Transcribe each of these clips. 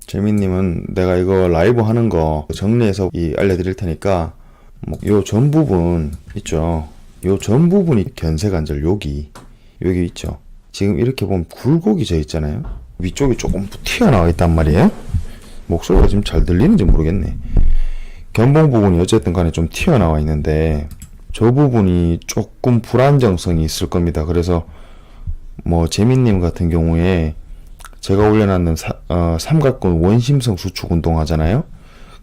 재민님은 내가 이거 라이브 하는 거 정리해서 알려드릴 테니까 요 전 부분 있죠. 요 전 부분이 견세관절 여기 있죠. 지금 이렇게 보면 굴곡이 져 있잖아요. 위쪽이 조금 튀어나와 있단 말이에요. 목소리가 지금 잘 들리는지 모르겠네. 견봉 부분이 어쨌든 간에 좀 튀어나와 있는데 저 부분이 조금 불안정성이 있을 겁니다. 그래서 재민님 같은 경우에 제가 올려놨는 삼각근 원심성 수축 운동 하잖아요.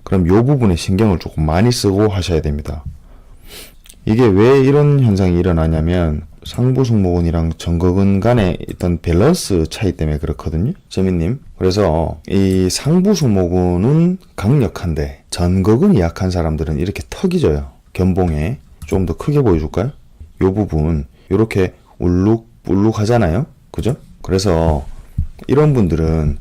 그럼 요 부분에 신경을 조금 많이 쓰고 하셔야 됩니다. 이게 왜 이런 현상이 일어나냐면 상부 승모근이랑 전거근 간의 어떤 밸런스 차이 때문에 그렇거든요. 재민님. 그래서 이 상부 승모근은 강력한데 전거근이 약한 사람들은 이렇게 턱이 져요. 견봉에. 좀 더 크게 보여줄까요? 요 부분 요렇게 울룩 하잖아요. 그죠? 그래서 이런 분들은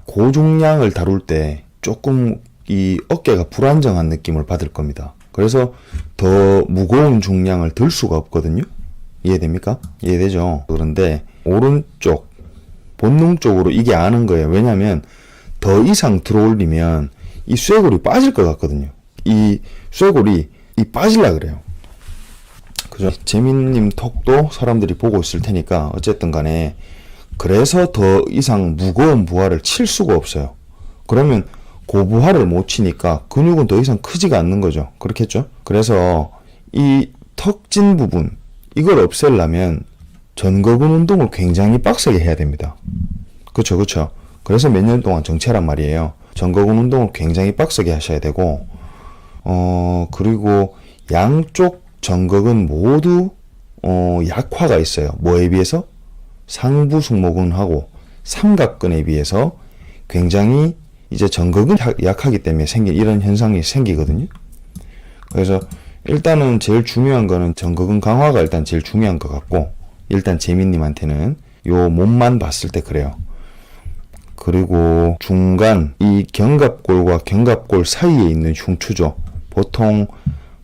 고중량을 다룰 때 조금 이 어깨가 불안정한 느낌을 받을 겁니다. 그래서 더 무거운 중량을 들 수가 없거든요. 이해됩니까? 이해되죠? 그런데 오른쪽 본능적으로 이게 아는 거예요. 왜냐하면 더 이상 들어올리면 이 쇄골이 빠질 것 같거든요. 이 쇄골이 빠질라 그래요. 그죠? 재민님 톡도 사람들이 보고 있을 테니까 어쨌든 간에 그래서 더 이상 무거운 부하를 칠 수가 없어요. 그러면 고부하를 못 치니까 근육은 더 이상 크지가 않는 거죠. 그렇겠죠? 그래서 이 턱진 부분 이걸 없애려면 전거근 운동을 굉장히 빡세게 해야 됩니다. 그쵸. 그래서 몇 년 동안 정체란 말이에요. 전거근 운동을 굉장히 빡세게 하셔야 되고 그리고 양쪽 전거근 모두 약화가 있어요. 뭐에 비해서? 상부 승모근하고 삼각근에 비해서 굉장히 이제 전거근이 약하기 때문에 생긴 이런 현상이 생기거든요. 그래서 일단은 제일 중요한 거는 전거근 강화가 일단 제일 중요한 것 같고 일단 재민님한테는 요 몸만 봤을 때 그래요. 그리고 중간 이 견갑골과 견갑골 사이에 있는 흉추죠. 보통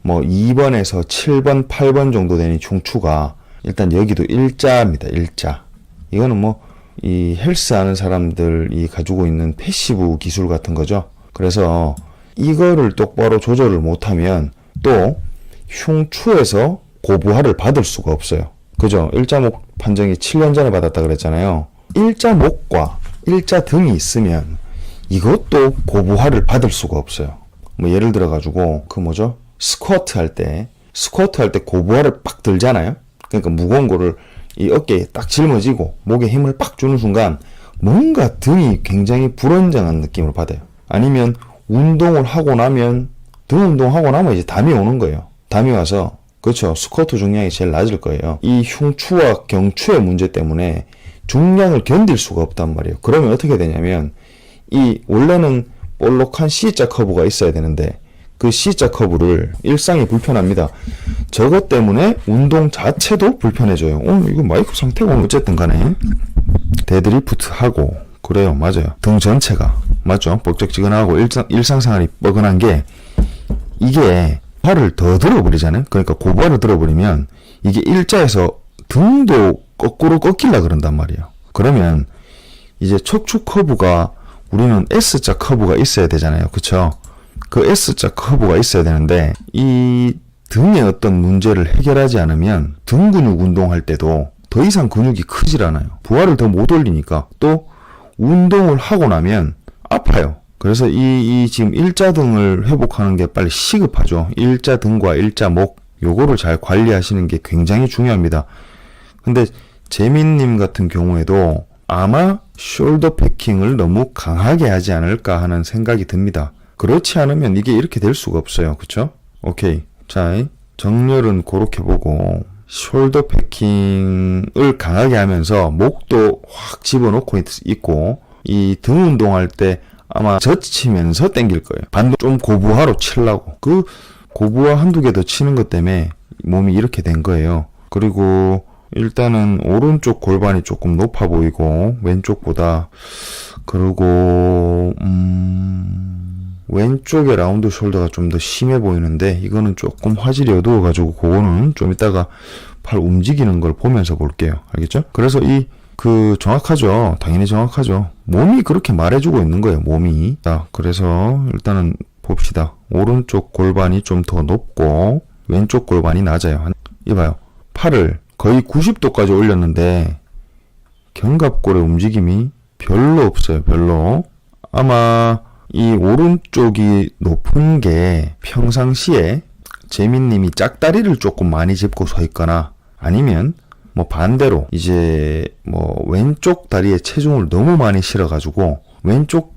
2번에서 7번, 8번 정도 되는 흉추가 일단 여기도 일자입니다. 일자. 이거는 이 헬스 하는 사람들이 가지고 있는 패시브 기술 같은 거죠. 그래서 이거를 똑바로 조절을 못하면 또 흉추에서 고부하를 받을 수가 없어요. 그죠? 일자목 판정이 7년 전에 받았다 그랬잖아요. 일자목과 일자등이 있으면 이것도 고부하를 받을 수가 없어요. 예를 들어 가지고 스쿼트 할 때 고부하를 빡 들잖아요. 그러니까 무거운 거를 이 어깨에 딱 짊어지고 목에 힘을 빡 주는 순간 뭔가 등이 굉장히 불안정한 느낌을 받아요. 아니면 운동을 하고 나면 등 운동하고 나면 이제 담이 오는 거예요. 담이 와서 그렇죠. 스쿼트 중량이 제일 낮을 거예요. 이 흉추와 경추의 문제 때문에 중량을 견딜 수가 없단 말이에요. 그러면 어떻게 되냐면 이 원래는 볼록한 C자 커브가 있어야 되는데 그 C자 커브를 일상이 불편합니다. 저것 때문에 운동 자체도 불편해져요. 이거 마이크 상태가 어쨌든 간에 데드리프트 하고 그래요. 맞아요. 등 전체가 맞죠. 뻑적지근하고 일상생활이 뻐근한 게 이게 발을 더 들어버리잖아요. 그러니까 고발을 들어버리면 이게 일자에서 등도 거꾸로 꺾이려 그런단 말이에요. 그러면 이제 척추 커브가 우리는 S자 커브가 있어야 되잖아요. 그쵸? 그 S자 커브가 있어야 되는데 이 등의 어떤 문제를 해결하지 않으면 등 근육 운동할 때도 더 이상 근육이 크질 않아요. 부하를 더 못 올리니까 또 운동을 하고 나면 아파요. 그래서 이 지금 일자등을 회복하는 게 빨리 시급하죠. 일자등과 일자목 요거를 잘 관리하시는 게 굉장히 중요합니다. 근데 재민님 같은 경우에도 아마 숄더 패킹을 너무 강하게 하지 않을까 하는 생각이 듭니다. 그렇지 않으면 이게 이렇게 될 수가 없어요. 그쵸? 오케이. 자, 정렬은 그렇게 보고 숄더 패킹을 강하게 하면서 목도 확 집어넣고 있고 이 등 운동할 때 아마 젖히면서 당길 거예요. 반도 좀 고부하로 치려고. 그 고부하 한두 개 더 치는 것 때문에 몸이 이렇게 된 거예요. 그리고 일단은 오른쪽 골반이 조금 높아 보이고 왼쪽보다 그리고 왼쪽의 라운드 숄더가 좀 더 심해 보이는데 이거는 조금 화질이 어두워가지고 그거는 좀 이따가 팔 움직이는 걸 보면서 볼게요. 알겠죠? 그래서 이 정확하죠. 당연히 정확하죠. 몸이 그렇게 말해주고 있는 거예요, 몸이. 자, 그래서 일단은 봅시다. 오른쪽 골반이 좀 더 높고, 왼쪽 골반이 낮아요. 이봐요. 팔을 거의 90도까지 올렸는데, 견갑골의 움직임이 별로 없어요, 별로. 아마, 이 오른쪽이 높은 게 평상시에 재민님이 짝다리를 조금 많이 짚고 서 있거나, 아니면 뭐 반대로 이제 뭐 왼쪽 다리에 체중을 너무 많이 실어가지고 왼쪽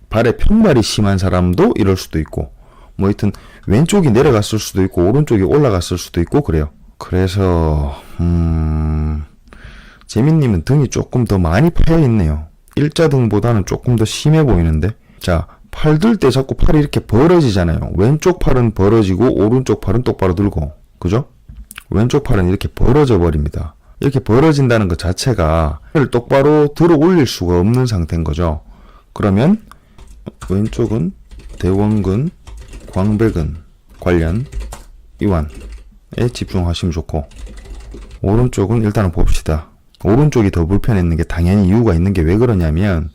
발에 평발이 심한 사람도 이럴 수도 있고, 뭐 하여튼 왼쪽이 내려갔을 수도 있고 오른쪽이 올라갔을 수도 있고 그래요. 그래서 재민님은 등이 조금 더 많이 파여 있네요. 일자등보다는 조금 더 심해 보이는데. 자, 팔 들 때 자꾸 팔이 이렇게 벌어지잖아요. 왼쪽 팔은 벌어지고 오른쪽 팔은 똑바로 들고, 그죠? 왼쪽 팔은 이렇게 벌어져 버립니다. 이렇게 벌어진다는 것 자체가 팔을 똑바로 들어 올릴 수가 없는 상태인 거죠. 그러면 왼쪽은 대원근, 광배근 관련 이완에 집중하시면 좋고, 오른쪽은 일단은 봅시다. 오른쪽이 더 불편했는 게 당연히 이유가 있는 게 왜 그러냐면,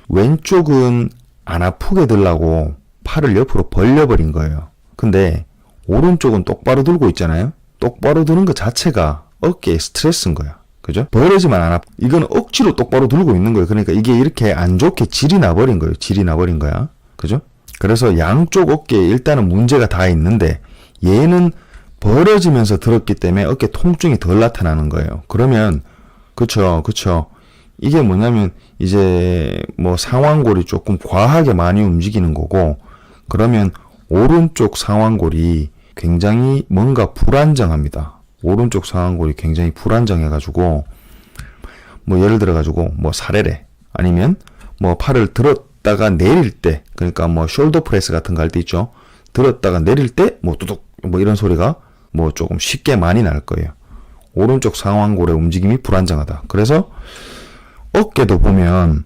왼쪽은 안 아프게 들라고 팔을 옆으로 벌려버린 거예요. 근데 오른쪽은 똑바로 들고 있잖아요. 똑바로 드는 것 자체가 어깨에 스트레스인 거야. 그죠? 벌어지만 안 아프. 이건 억지로 똑바로 들고 있는 거예요. 그러니까 이게 이렇게 안 좋게 질이 나버린 거예요. 질이 나버린 거야. 그죠? 그래서 양쪽 어깨에 일단은 문제가 다 있는데, 얘는 벌어지면서 들었기 때문에 어깨 통증이 덜 나타나는 거예요. 그러면 그쵸. 이게 뭐냐면 이제 뭐 상완골이 조금 과하게 많이 움직이는 거고, 그러면 오른쪽 상완골이 굉장히 뭔가 불안정합니다. 오른쪽 상완골이 굉장히 불안정해가지고, 뭐 예를 들어가지고 뭐 사례래, 아니면 뭐 팔을 들었다가 내릴 때, 그러니까 뭐 숄더 프레스 같은 거 할 때 있죠. 들었다가 내릴 때 뭐 뚜둑 뭐 이런 소리가 뭐 조금 쉽게 많이 날 거예요. 오른쪽 상완골의 움직임이 불안정하다. 그래서 어깨도 보면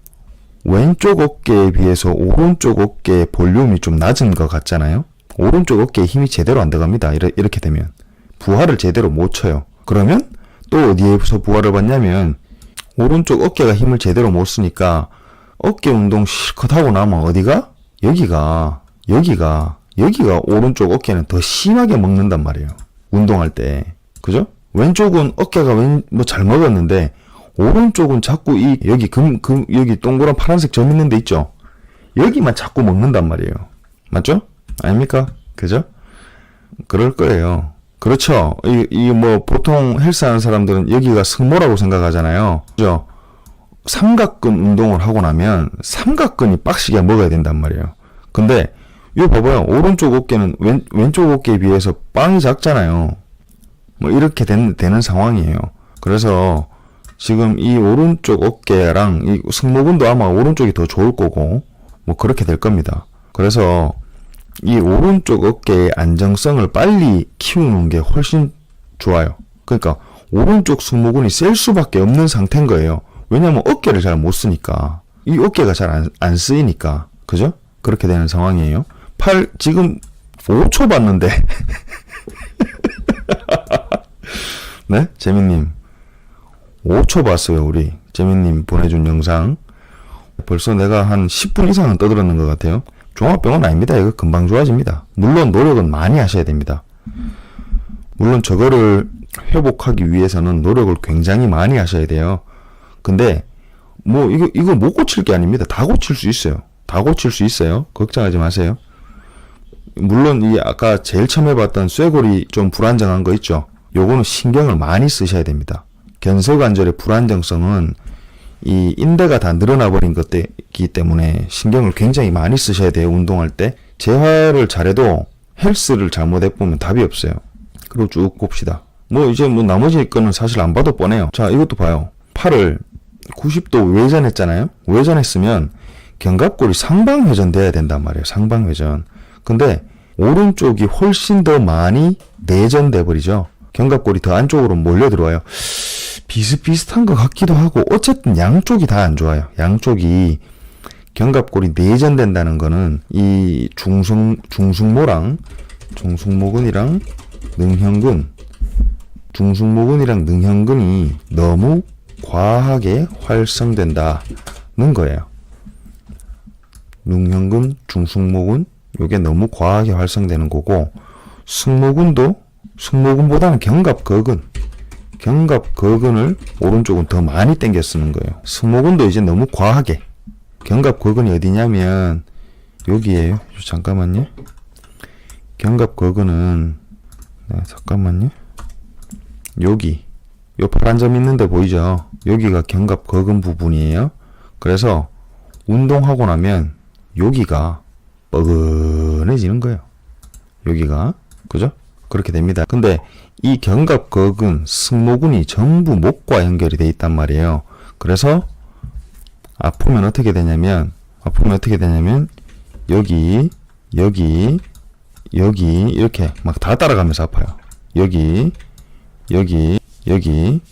왼쪽 어깨에 비해서 오른쪽 어깨의 볼륨이 좀 낮은 것 같잖아요. 오른쪽 어깨에 힘이 제대로 안 들어갑니다. 이렇게 되면 부하를 제대로 못 쳐요. 그러면 또 어디에서 부하를 받냐면, 오른쪽 어깨가 힘을 제대로 못 쓰니까 어깨 운동 실컷 하고 나면 어디가? 여기가 오른쪽 어깨는 더 심하게 먹는단 말이에요. 운동할 때. 그죠? 왼쪽은 어깨가 뭐 잘 먹었는데, 오른쪽은 자꾸 여기 여기 동그란 파란색 점 있는 데 있죠? 여기만 자꾸 먹는단 말이에요. 맞죠? 아닙니까? 그죠? 그럴 거예요. 그렇죠? 뭐 보통 헬스 하는 사람들은 여기가 승모라고 생각하잖아요. 그죠? 삼각근 운동을 하고 나면 삼각근이 빡시게 먹어야 된단 말이에요. 근데 이거 봐봐요. 오른쪽 어깨는 왼쪽 어깨에 비해서 빵이 작잖아요. 뭐 이렇게 되는 상황이에요. 그래서 지금 이 오른쪽 어깨랑 이 승모근도 아마 오른쪽이 더 좋을 거고, 뭐 그렇게 될 겁니다. 그래서 이 오른쪽 어깨의 안정성을 빨리 키우는 게 훨씬 좋아요. 그러니까 오른쪽 승모근이 셀 수밖에 없는 상태인 거예요. 왜냐면 어깨를 잘 못 쓰니까. 이 어깨가 잘 안 쓰이니까. 그죠? 그렇게 되는 상황이에요. 팔 지금 5초 봤는데 네? 재민님 5초 봤어요. 우리 재민님 보내준 영상. 벌써 내가 한 10분 이상은 떠들었는 것 같아요. 종합병원 아닙니다. 이거 금방 좋아집니다. 물론 노력은 많이 하셔야 됩니다. 물론 저거를 회복하기 위해서는 노력을 굉장히 많이 하셔야 돼요. 근데 뭐 이거 못 고칠 게 아닙니다. 다 고칠 수 있어요. 다 고칠 수 있어요. 걱정하지 마세요. 물론 이 아까 제일 처음 해봤던 쇄골이 좀 불안정한 거 있죠. 요거는 신경을 많이 쓰셔야 됩니다. 견서관절의 불안정성은 이 인대가 다 늘어나 버린 것이기 때문에 신경을 굉장히 많이 쓰셔야 돼요. 운동할 때. 재활을 잘해도 헬스를 잘못해보면 답이 없어요. 그리고 쭉 봅시다. 뭐 이제 뭐 나머지 거는 사실 안 봐도 뻔해요. 자, 이것도 봐요. 팔을 90도 외전했잖아요. 외전했으면 견갑골이 상방회전 돼야 된단 말이에요. 상방회전. 근데 오른쪽이 훨씬 더 많이 내전돼 버리죠. 견갑골이 더 안쪽으로 몰려 들어와요. 비슷비슷한 것 같기도 하고, 어쨌든 양쪽이 다 안 좋아요. 양쪽이 견갑골이 내전된다는 거는 이 중승모근이랑 능형근, 중승모근이랑 능형근이 너무 과하게 활성된다는 거예요. 융형근, 중승모근 요게 너무 과하게 활성되는 거고, 승모근도 승모근보다는 견갑거근을 오른쪽은 더 많이 당겨 쓰는 거예요. 승모근도 이제 너무 과하게. 견갑거근이 어디냐면 여기에요. 잠깐만요. 견갑거근은 잠깐만요. 여기 요 파란 점 있는데 보이죠? 여기가 견갑거근 부분이에요. 그래서 운동하고 나면 여기가 뻐근해지는 거예요. 여기가. 그죠? 그렇게 됩니다. 근데 이 견갑거근, 승모근이 전부 목과 연결이 돼 있단 말이에요. 그래서 아프면 어떻게 되냐면 여기 이렇게 막 다 따라가면서 아파요. 여기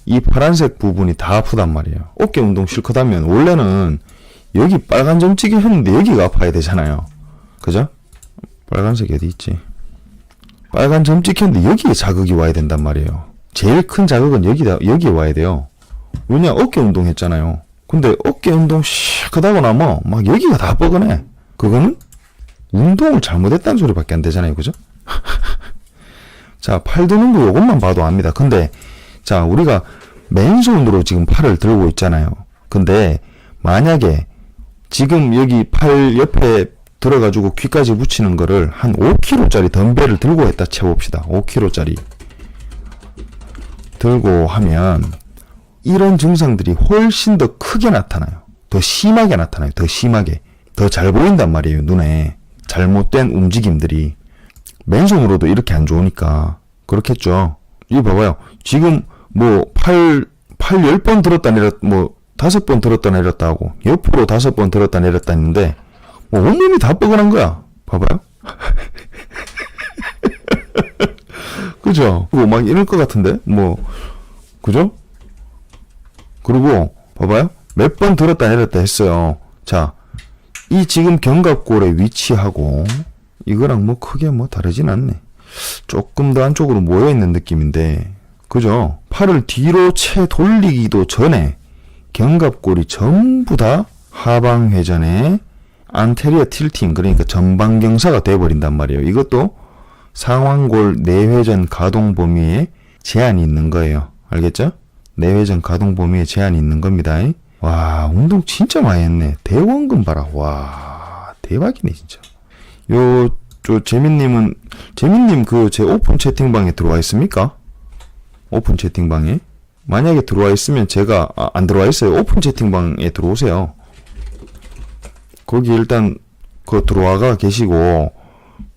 이 파란색 부분이 다 아프단 말이에요. 어깨 운동 실컷 하면 원래는 여기 빨간 점 찍혔는데 여기가 아파야 되잖아요. 그죠? 빨간색이 어디 있지? 빨간 점 찍혔는데 여기에 자극이 와야 된단 말이에요. 제일 큰 자극은 여기에 와야 돼요. 왜냐? 어깨 운동 했잖아요. 근데 어깨 운동 실컷 하고 나면 막 여기가 다 뻐근해. 그거는 운동을 잘못했다는 소리밖에 안 되잖아요. 그죠? 자, 팔 드는 거 요것만 봐도 압니다. 근데 자, 우리가 맨손으로 지금 팔을 들고 있잖아요. 근데 만약에 지금 여기 팔 옆에 들어가지고 귀까지 붙이는 거를 한 5kg짜리 덤벨을 들고 했다 쳐봅시다. 5kg짜리 들고 하면 이런 증상들이 훨씬 더 크게 나타나요. 더 심하게 나타나요. 더 심하게. 더 잘 보인단 말이에요. 눈에. 잘못된 움직임들이. 맨손으로도 이렇게 안 좋으니까 그렇겠죠. 이거 봐봐요. 지금 뭐 팔 10번 들었다 내렸다, 뭐 5번 들었다 내렸다 하고 옆으로 5번 들었다 내렸다 했는데 뭐 온몸이 다 뻐근한 거야. 봐봐요. 그죠? 그리고 막 이럴 것 같은데 뭐 그죠? 그리고 봐봐요. 몇 번 들었다 내렸다 했어요. 자, 이 지금 견갑골의 위치하고 이거랑 뭐 크게 뭐 다르진 않네. 조금 더 안쪽으로 모여있는 느낌인데 그죠? 팔을 뒤로 채 돌리기도 전에 견갑골이 전부 다 하방 회전에 안테리어 틸팅, 그러니까 전방 경사가 돼버린단 말이에요. 이것도 상완골 내회전 가동 범위에 제한이 있는 거예요. 알겠죠? 내회전 가동 범위에 제한이 있는 겁니다. 와, 운동 진짜 많이 했네. 대원근 봐라. 와, 대박이네 진짜. 재민님 그 제 오픈 채팅방에 들어와 있습니까? 오픈 채팅방에? 만약에 들어와 있으면 제가 안 들어와 있어요. 오픈 채팅방에 들어오세요. 거기 일단 들어와가 계시고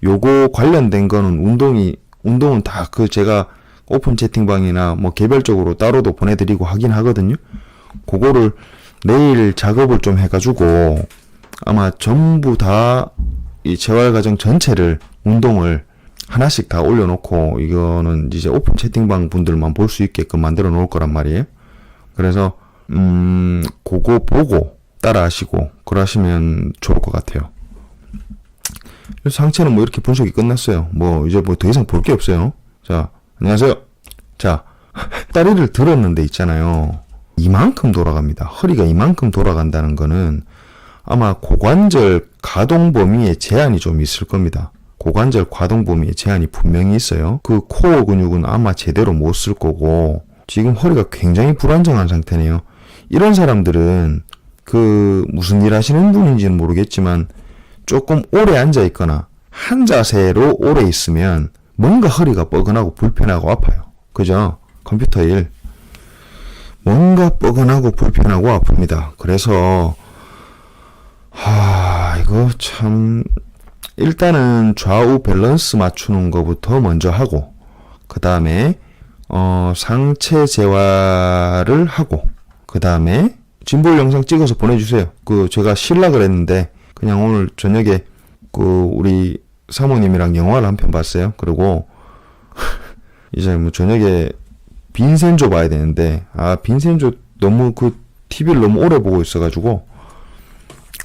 요거 관련된 거는 운동은 다 제가 오픈 채팅방이나 뭐 개별적으로 따로도 보내드리고 하긴 하거든요. 그거를 내일 작업을 좀 해가지고 아마 전부 다 이 재활과정 전체를 운동을 하나씩 다 올려놓고 이거는 이제 오픈 채팅방 분들만 볼 수 있게끔 만들어 놓을 거란 말이에요. 그래서 그거 보고 따라 하시고 그러시면 좋을 것 같아요. 상체는 뭐 이렇게 분석이 끝났어요. 뭐 이제 뭐 더 이상 볼 게 없어요. 자, 안녕하세요. 자, 다리를 들었는데 있잖아요. 이만큼 돌아갑니다. 허리가 이만큼 돌아간다는 거는 아마 고관절 가동 범위에 제한이 좀 있을 겁니다. 고관절 가동 범위에 제한이 분명히 있어요. 그 코어 근육은 아마 제대로 못 쓸 거고 지금 허리가 굉장히 불안정한 상태네요. 이런 사람들은 그 무슨 일 하시는 분인지는 모르겠지만 조금 오래 앉아 있거나 한 자세로 오래 있으면 뭔가 허리가 뻐근하고 불편하고 아파요. 그죠? 컴퓨터 일. 뭔가 뻐근하고 불편하고 아픕니다. 그래서 이거 참 일단은 좌우 밸런스 맞추는 것부터 먼저 하고 그 다음에 상체 재활을 하고 그 다음에 진볼 영상 찍어서 보내주세요. 제가 실락을 했는데 그냥 오늘 저녁에 우리 사모님이랑 영화를 한 편 봤어요. 그리고 이제 뭐 저녁에 빈센조 봐야 되는데 빈센조 너무 TV를 너무 오래 보고 있어가지고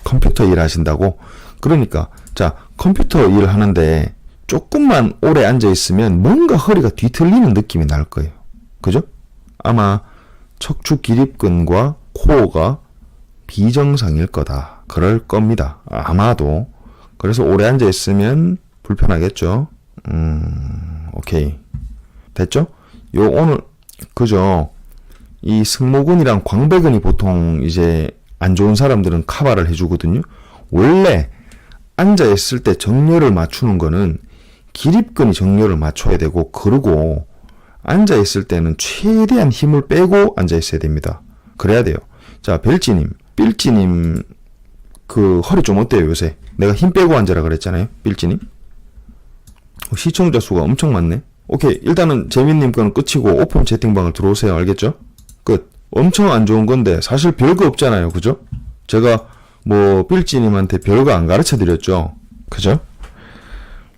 컴퓨터 일 하신다고. 그러니까 자, 컴퓨터 일 하는데 조금만 오래 앉아 있으면 뭔가 허리가 뒤틀리는 느낌이 날 거예요. 그죠? 아마 척추 기립근과 코어가 비정상일 거다. 그럴 겁니다. 아마도. 그래서 오래 앉아 있으면 불편하겠죠. 오케이. 됐죠? 요 오늘 그죠? 이 승모근이랑 광배근이 보통 이제 안 좋은 사람들은 카바를 해주거든요. 원래 앉아 있을 때 정렬을 맞추는 거는 기립근이 정렬을 맞춰야 되고, 그리고 앉아 있을 때는 최대한 힘을 빼고 앉아 있어야 됩니다. 그래야 돼요. 자, 삘찌님 그 허리 좀 어때요 요새? 내가 힘 빼고 앉아라 그랬잖아요, 삘찌님. 시청자 수가 엄청 많네. 오케이, 일단은 재민님 거는 끝이고 오픈 채팅방을 들어오세요. 알겠죠? 끝. 엄청 안 좋은 건데 사실 별거 없잖아요, 그죠? 제가 뭐 삘찌님한테 별거 안 가르쳐 드렸죠, 그죠?